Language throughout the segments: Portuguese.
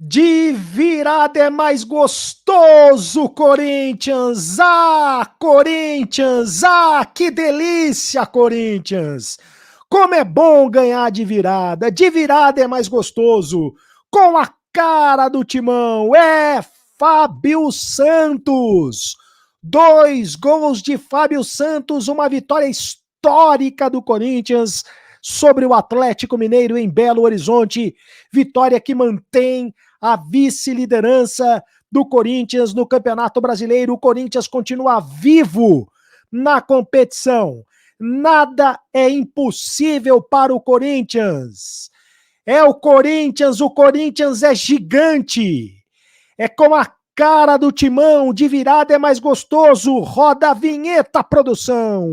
De virada é mais gostoso, Corinthians! Ah, Corinthians! Ah, que delícia, Corinthians! Como é bom ganhar de virada! De virada é mais gostoso! Com a cara do Timão, é Fábio Santos! 2 gols de Fábio Santos, uma vitória histórica do Corinthians sobre o Atlético Mineiro em Belo Horizonte. Vitória que mantém a vice-liderança do Corinthians no Campeonato Brasileiro. O Corinthians continua vivo na competição. Nada é impossível para o Corinthians. É o Corinthians é gigante. É com a cara do Timão, de virada é mais gostoso. Roda a vinheta, produção.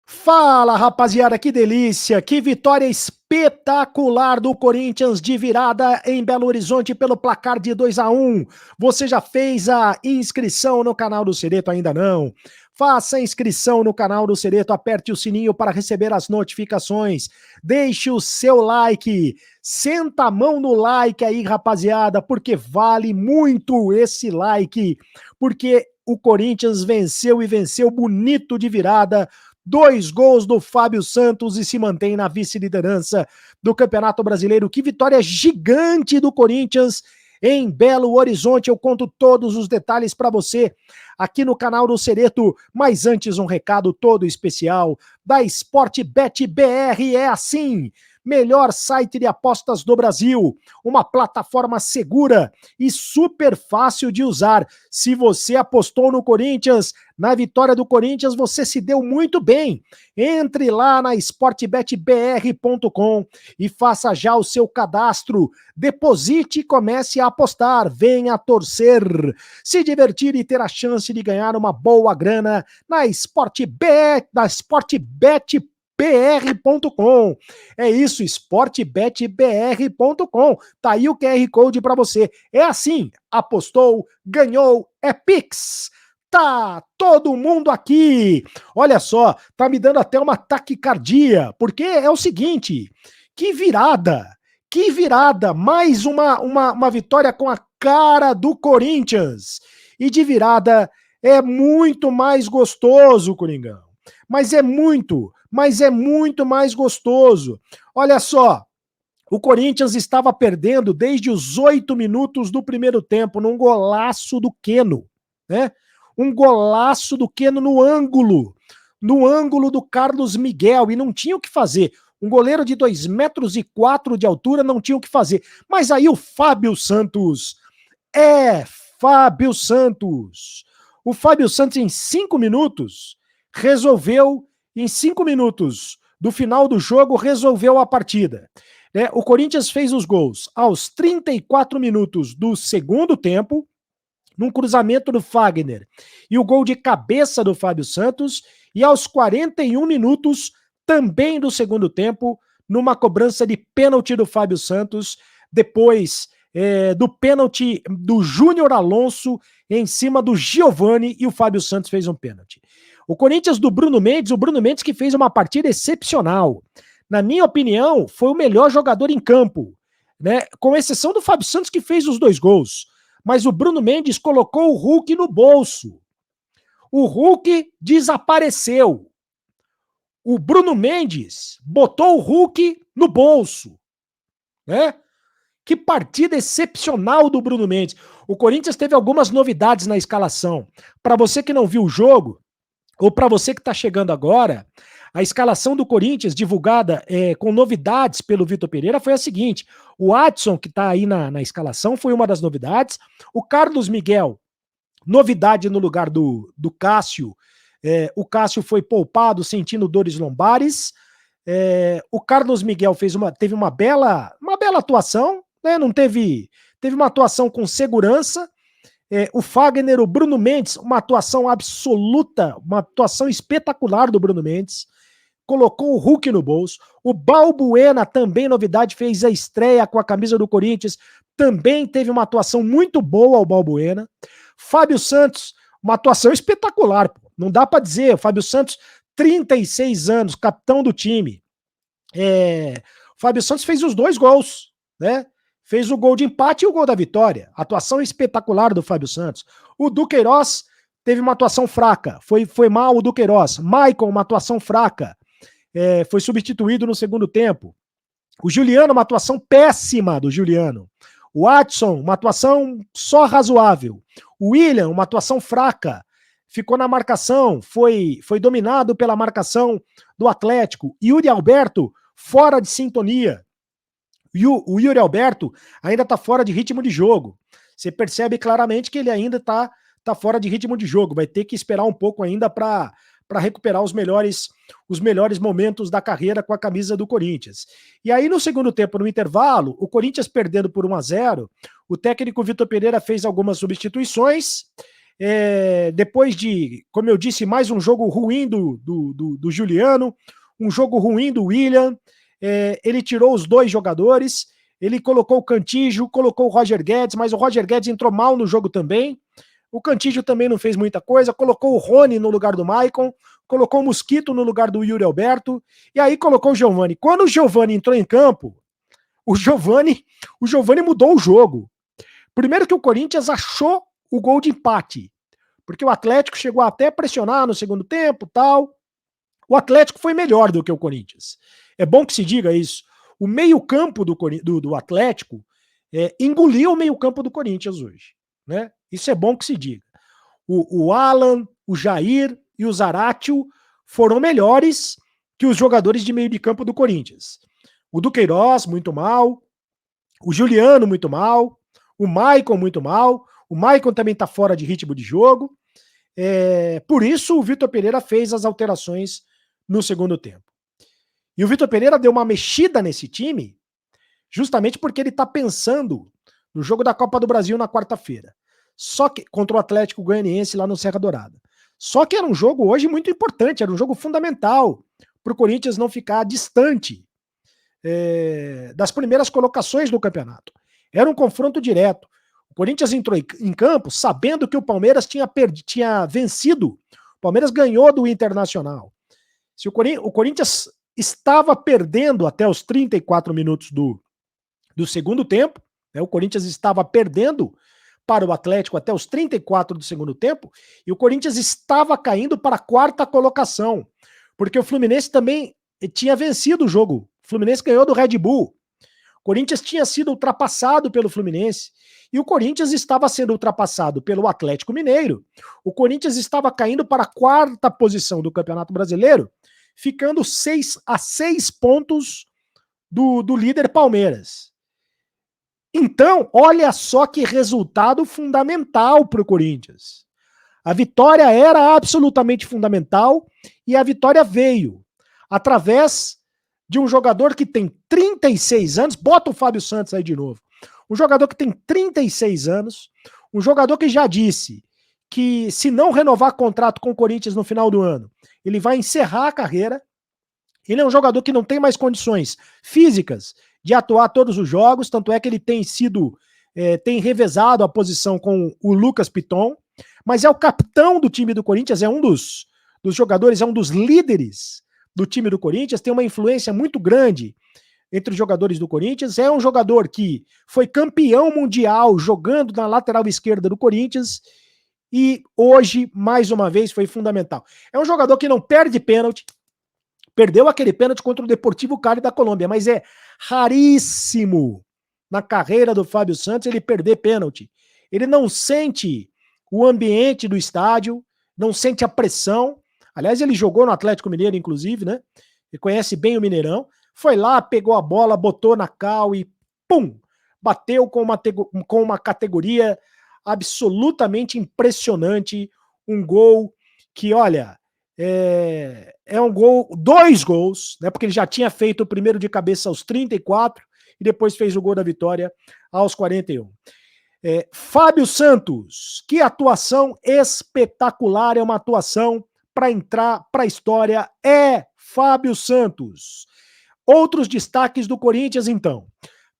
Fala, rapaziada, que delícia, que vitória espetacular do Corinthians de virada em Belo Horizonte pelo placar de 2-1. Você já fez a inscrição no canal do Cereto? Ainda não? Faça a inscrição no canal do Cereto, aperte o sininho para receber as notificações, deixe o seu like, senta a mão no like aí, rapaziada, porque vale muito esse like, porque o Corinthians venceu e venceu bonito de virada. 2 gols do Fábio Santos e se mantém na vice-liderança do Campeonato Brasileiro. Que vitória gigante do Corinthians em Belo Horizonte. Eu conto todos os detalhes para você aqui no canal do Cereto. Mas antes, um recado todo especial da Sportbet BR. É assim: melhor site de apostas do Brasil, uma plataforma segura e super fácil de usar. Se você apostou no Corinthians, na vitória do Corinthians, você se deu muito bem. Entre lá na sportbetbr.com e faça já o seu cadastro. Deposite e comece a apostar. Venha torcer, se divertir e ter a chance de ganhar uma boa grana na Sportbet, br.com. É isso, sportbetbr.com. Tá aí o QR Code para você. É assim, apostou, ganhou, é Pix. Tá todo mundo aqui. Olha só, tá me dando até uma taquicardia, porque é o seguinte, que virada, mais uma vitória com a cara do Corinthians. E de virada é muito mais gostoso, Coringão. Mas é muito mais gostoso. Olha só, o Corinthians estava perdendo desde os 8 minutos do primeiro tempo, num golaço do Queno, né? Um golaço do Queno no ângulo do Carlos Miguel, e não tinha o que fazer. Um goleiro de 2,4 m de altura não tinha o que fazer. Mas aí o Fábio Santos, Fábio Santos. O Fábio Santos, em 5 minutos, em 5 minutos do final do jogo, resolveu a partida. O Corinthians fez os gols aos 34 minutos do segundo tempo, num cruzamento do Fagner, e o gol de cabeça do Fábio Santos, e aos 41 minutos, também do segundo tempo, numa cobrança de pênalti do Fábio Santos, depois do pênalti do Júnior Alonso em cima do Giovani, e o Fábio Santos fez um pênalti. O Corinthians do Bruno Mendes, o Bruno Mendes que fez uma partida excepcional. Na minha opinião, foi o melhor jogador em campo, né? Com exceção do Fábio Santos, que fez os 2 gols. Mas o Bruno Mendes colocou o Hulk no bolso. O Hulk desapareceu. O Bruno Mendes botou o Hulk no bolso, né? Que partida excepcional do Bruno Mendes. O Corinthians teve algumas novidades na escalação. Para você que não viu o jogo, ou para você que está chegando agora, a escalação do Corinthians, divulgada com novidades pelo Vitor Pereira, foi a seguinte: o Adson, que está aí na escalação, foi uma das novidades. O Carlos Miguel, novidade no lugar do Cássio. O Cássio foi poupado, sentindo dores lombares. O Carlos Miguel teve uma bela atuação, né? Não teve uma atuação com segurança. O Fagner, o Bruno Mendes, uma atuação absoluta, uma atuação espetacular do Bruno Mendes. Colocou o Hulk no bolso. O Balbuena, também novidade, fez a estreia com a camisa do Corinthians. Também teve uma atuação muito boa o Balbuena. Fábio Santos, uma atuação espetacular, pô. Não dá para dizer, o Fábio Santos, 36 anos, capitão do time. O Fábio Santos fez os 2 gols, né? Fez o gol de empate e o gol da vitória. Atuação espetacular do Fábio Santos. O Duqueiroz teve uma atuação fraca, foi mal o Duqueiroz. Maicon, uma atuação fraca, foi substituído no segundo tempo. O Juliano, uma atuação péssima do Juliano. O Adson, uma atuação só razoável. O William, uma atuação fraca. Ficou na marcação, foi dominado pela marcação do Atlético. Yuri Alberto, fora de sintonia. O Yuri Alberto ainda está fora de ritmo de jogo. Você percebe claramente que ele ainda está fora de ritmo de jogo. Vai ter que esperar um pouco ainda para recuperar os melhores momentos da carreira com a camisa do Corinthians. E aí, no segundo tempo, no intervalo, o Corinthians perdendo por 1-0, o técnico Vitor Pereira fez algumas substituições. Depois de, como eu disse, mais um jogo ruim do Juliano, um jogo ruim do William, ele tirou os 2 jogadores, ele colocou o Cantígio, colocou o Roger Guedes, mas o Roger Guedes entrou mal no jogo também. O Cantígio também não fez muita coisa, colocou o Rony no lugar do Maicon, colocou o Mosquito no lugar do Yuri Alberto, e aí colocou o Giovani. Quando o Giovani entrou em campo, o Giovani mudou o jogo. Primeiro que o Corinthians achou o gol de empate, porque o Atlético chegou até a pressionar no segundo tempo, tal. O Atlético foi melhor do que o Corinthians. É bom que se diga isso. O meio-campo do Atlético engoliu o meio-campo do Corinthians hoje, né? Isso é bom que se diga. O Alan, o Jair e o Zaratio foram melhores que os jogadores de meio de campo do Corinthians. O Duqueiroz, muito mal. O Juliano, muito mal. O Maicon, muito mal. O Maicon também está fora de ritmo de jogo. Por isso, o Vitor Pereira fez as alterações no segundo tempo. E o Vitor Pereira deu uma mexida nesse time justamente porque ele está pensando no jogo da Copa do Brasil na quarta-feira. Só que contra o Atlético Goianiense lá no Serra Dourada. Só que era um jogo hoje muito importante, era um jogo fundamental para o Corinthians não ficar distante das primeiras colocações do campeonato. Era um confronto direto. O Corinthians entrou em campo sabendo que o Palmeiras tinha vencido. O Palmeiras ganhou do Internacional. Se o Corinthians estava perdendo até os 34 minutos do segundo tempo, né, o Corinthians estava perdendo para o Atlético até os 34 do segundo tempo, e o Corinthians estava caindo para a 4ª colocação, porque o Fluminense também tinha vencido o jogo. O Fluminense ganhou do Red Bull. O Corinthians tinha sido ultrapassado pelo Fluminense, e o Corinthians estava sendo ultrapassado pelo Atlético Mineiro. O Corinthians estava caindo para a 4ª posição do Campeonato Brasileiro, ficando a 6 pontos do líder Palmeiras. Então, olha só que resultado fundamental para o Corinthians. A vitória era absolutamente fundamental e a vitória veio através de um jogador que tem 36 anos, bota o Fábio Santos aí de novo, um jogador que tem 36 anos, um jogador que já disse que se não renovar contrato com o Corinthians no final do ano, ele vai encerrar a carreira. Ele é um jogador que não tem mais condições físicas de atuar todos os jogos, tanto é que ele tem revezado a posição com o Lucas Piton, mas é o capitão do time do Corinthians, é um dos jogadores, é um dos líderes do time do Corinthians, tem uma influência muito grande entre os jogadores do Corinthians, é um jogador que foi campeão mundial jogando na lateral esquerda do Corinthians e hoje, mais uma vez, foi fundamental. É um jogador que não perde pênalti, perdeu aquele pênalti contra o Deportivo Cali da Colômbia, mas é raríssimo na carreira do Fábio Santos ele perder pênalti. Ele não sente o ambiente do estádio, não sente a pressão. Aliás, ele jogou no Atlético Mineiro, inclusive, né? Ele conhece bem o Mineirão. Foi lá, pegou a bola, botou na cal e pum! Bateu com uma categoria absolutamente impressionante. Um gol que, olha, é um gol, 2 gols, né? Porque ele já tinha feito o primeiro de cabeça aos 34 e depois fez o gol da vitória aos 41. Fábio Santos, que atuação espetacular, é uma atuação para entrar para a história, Fábio Santos. Outros destaques do Corinthians, então.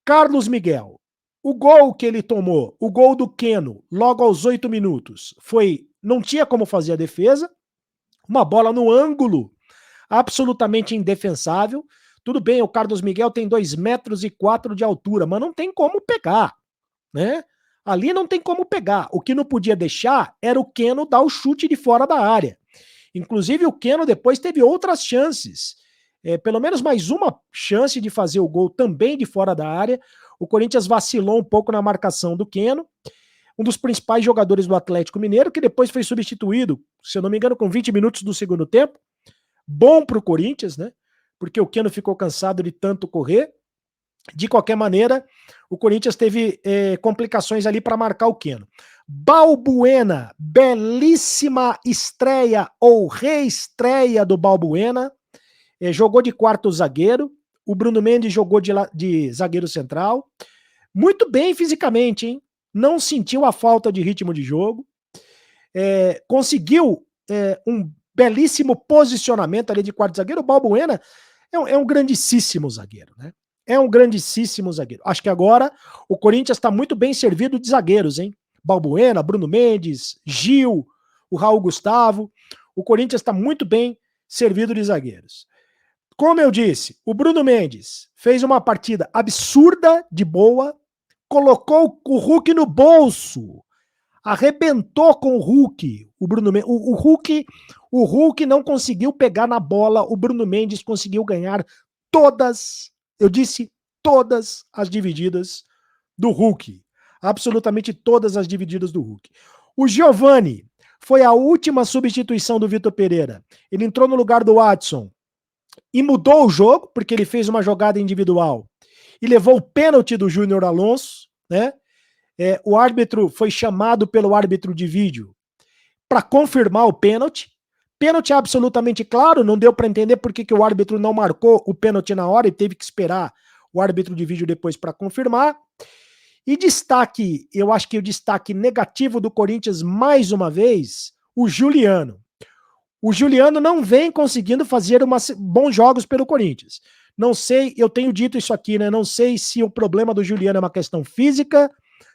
Carlos Miguel, O gol que ele tomou, o gol do Keno, logo aos 8 minutos, não tinha como fazer a defesa, uma bola no ângulo, absolutamente indefensável. Tudo bem, o Carlos Miguel tem 2,4 m de altura, mas não tem como pegar, né? Ali não tem como pegar. O que não podia deixar era o Keno dar o chute de fora da área. Inclusive, o Keno depois teve outras chances. Pelo menos mais uma chance de fazer o gol também de fora da área. O Corinthians vacilou um pouco na marcação do Keno, um dos principais jogadores do Atlético Mineiro, que depois foi substituído, se eu não me engano, com 20 minutos do segundo tempo. Bom para o Corinthians, né? Porque o Keno ficou cansado de tanto correr. De qualquer maneira, o Corinthians teve complicações ali para marcar o Keno. Balbuena, belíssima estreia ou reestreia do Balbuena. Jogou de quarto zagueiro. O Bruno Mendes jogou de zagueiro central. Muito bem fisicamente, hein? Não sentiu a falta de ritmo de jogo. Conseguiu um belíssimo posicionamento ali de quarto zagueiro. O Balbuena é um grandíssimo zagueiro, né? É um grandíssimo zagueiro. Acho que agora o Corinthians está muito bem servido de zagueiros, hein? Balbuena, Bruno Mendes, Gil, o Raul Gustavo. O Corinthians está muito bem servido de zagueiros. Como eu disse, o Bruno Mendes fez uma partida absurda de boa, colocou o Hulk no bolso, arrebentou com o Hulk. O Hulk não conseguiu pegar na bola, o Bruno Mendes conseguiu ganhar todas, eu disse todas as divididas do Hulk. Absolutamente todas as divididas do Hulk. O Giovani foi a última substituição do Vitor Pereira. Ele entrou no lugar do Watson e mudou o jogo, porque ele fez uma jogada individual e levou o pênalti do Júnior Alonso, né? O árbitro foi chamado pelo árbitro de vídeo para confirmar o pênalti. Pênalti absolutamente claro, não deu para entender por que o árbitro não marcou o pênalti na hora e teve que esperar o árbitro de vídeo depois para confirmar. E destaque, eu acho que o destaque negativo do Corinthians, mais uma vez, o Juliano. O Juliano não vem conseguindo fazer bons jogos pelo Corinthians. Não sei, eu tenho dito isso aqui, né? Não sei se o problema do Juliano é uma questão física,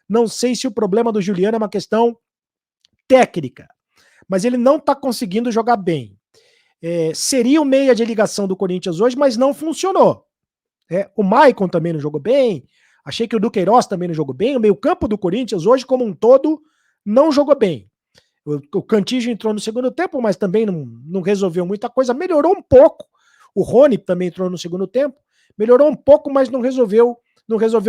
não sei se o problema do Juliano é uma questão técnica, mas ele não está conseguindo jogar bem. Seria o meia de ligação do Corinthians hoje, mas não funcionou. O Maicon também não jogou bem, achei que o Duqueiroz também não jogou bem, o meio-campo do Corinthians hoje, como um todo, não jogou bem. O Cantillo entrou no segundo tempo, mas também não resolveu muita coisa, melhorou um pouco. O Rony também entrou no segundo tempo, melhorou um pouco, mas não resolveu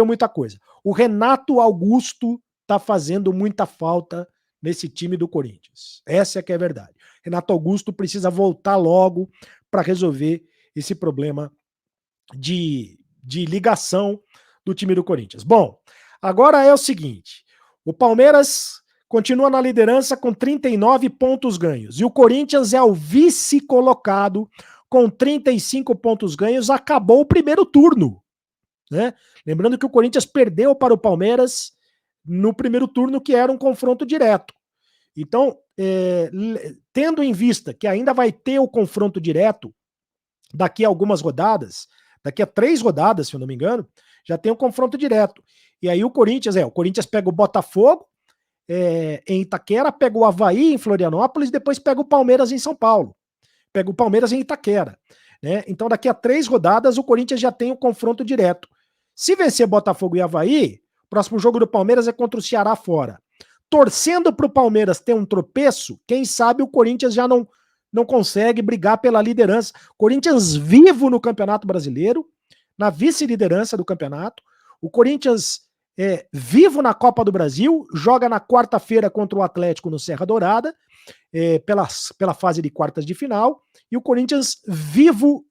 muita coisa. O Renato Augusto tá fazendo muita falta nesse time do Corinthians. Essa é que é a verdade. Renato Augusto precisa voltar logo para resolver esse problema de ligação do time do Corinthians. Bom, agora é o seguinte, o Palmeiras continua na liderança com 39 pontos ganhos e o Corinthians é o vice-colocado com 35 pontos ganhos, acabou o primeiro turno, né? Lembrando que o Corinthians perdeu para o Palmeiras no primeiro turno, que era um confronto direto. Então, tendo em vista que ainda vai ter o confronto direto daqui a algumas rodadas, daqui a 3 rodadas, se eu não me engano, já tem o confronto direto. E aí o Corinthians pega o Botafogo em Itaquera, pega o Avaí em Florianópolis, depois pega o Palmeiras em São Paulo. Pega o Palmeiras em Itaquera, né? Então daqui a 3 rodadas o Corinthians já tem o confronto direto. Se vencer Botafogo e Avaí, o próximo jogo do Palmeiras é contra o Ceará fora. Torcendo para o Palmeiras ter um tropeço, quem sabe o Corinthians já não consegue brigar pela liderança. Corinthians vivo no Campeonato Brasileiro, na vice-liderança do campeonato. O Corinthians vivo na Copa do Brasil, joga na quarta-feira contra o Atlético no Serra Dourada, pela fase de quartas de final, e o Corinthians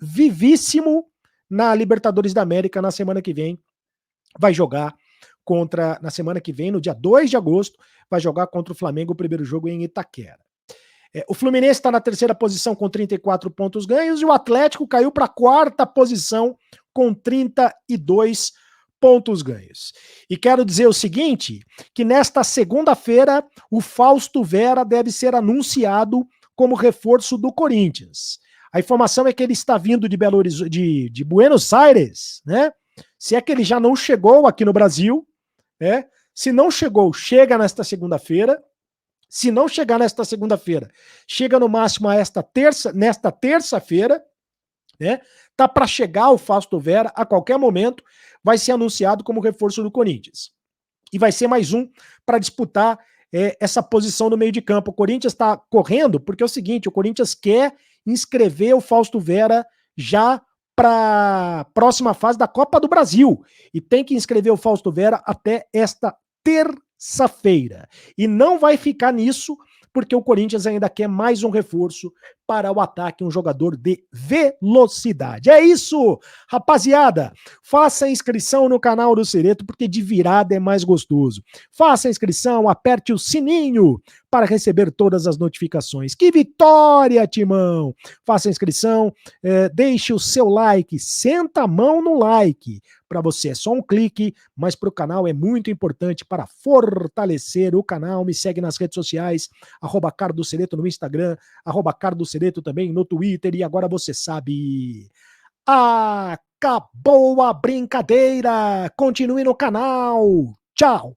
vivíssimo na Libertadores da América na semana que vem, vai jogar na semana que vem, no dia 2 de agosto, vai jogar contra o Flamengo o primeiro jogo em Itaquera. O Fluminense está na terceira posição com 34 pontos ganhos e o Atlético caiu para a quarta posição com 32 pontos ganhos. E quero dizer o seguinte, que nesta segunda-feira o Fausto Vera deve ser anunciado como reforço do Corinthians. A informação é que ele está vindo de de Buenos Aires, né? Se é que ele já não chegou aqui no Brasil, Se não chegou, chega nesta segunda-feira. Se não chegar nesta segunda-feira, chega no máximo nesta terça-feira, né? Tá para chegar o Fausto Vera a qualquer momento, vai ser anunciado como reforço do Corinthians. E vai ser mais um para disputar essa posição no meio de campo. O Corinthians está correndo porque é o seguinte, o Corinthians quer inscrever o Fausto Vera já para a próxima fase da Copa do Brasil. E tem que inscrever o Fausto Vera até esta terça-feira. E não vai ficar nisso, porque o Corinthians ainda quer mais um reforço para o ataque, um jogador de velocidade. É isso, rapaziada. Faça a inscrição no canal do Cereto, porque de virada é mais gostoso. Faça a inscrição, aperte o sininho para receber todas as notificações. Que vitória, Timão! Faça a inscrição, deixe o seu like, senta a mão no like. Para você é só um clique, mas para o canal é muito importante para fortalecer o canal. Me segue nas redes sociais, @cardocereto no Instagram, @cardocereto também no Twitter. E agora você sabe, acabou a brincadeira. Continue no canal. Tchau.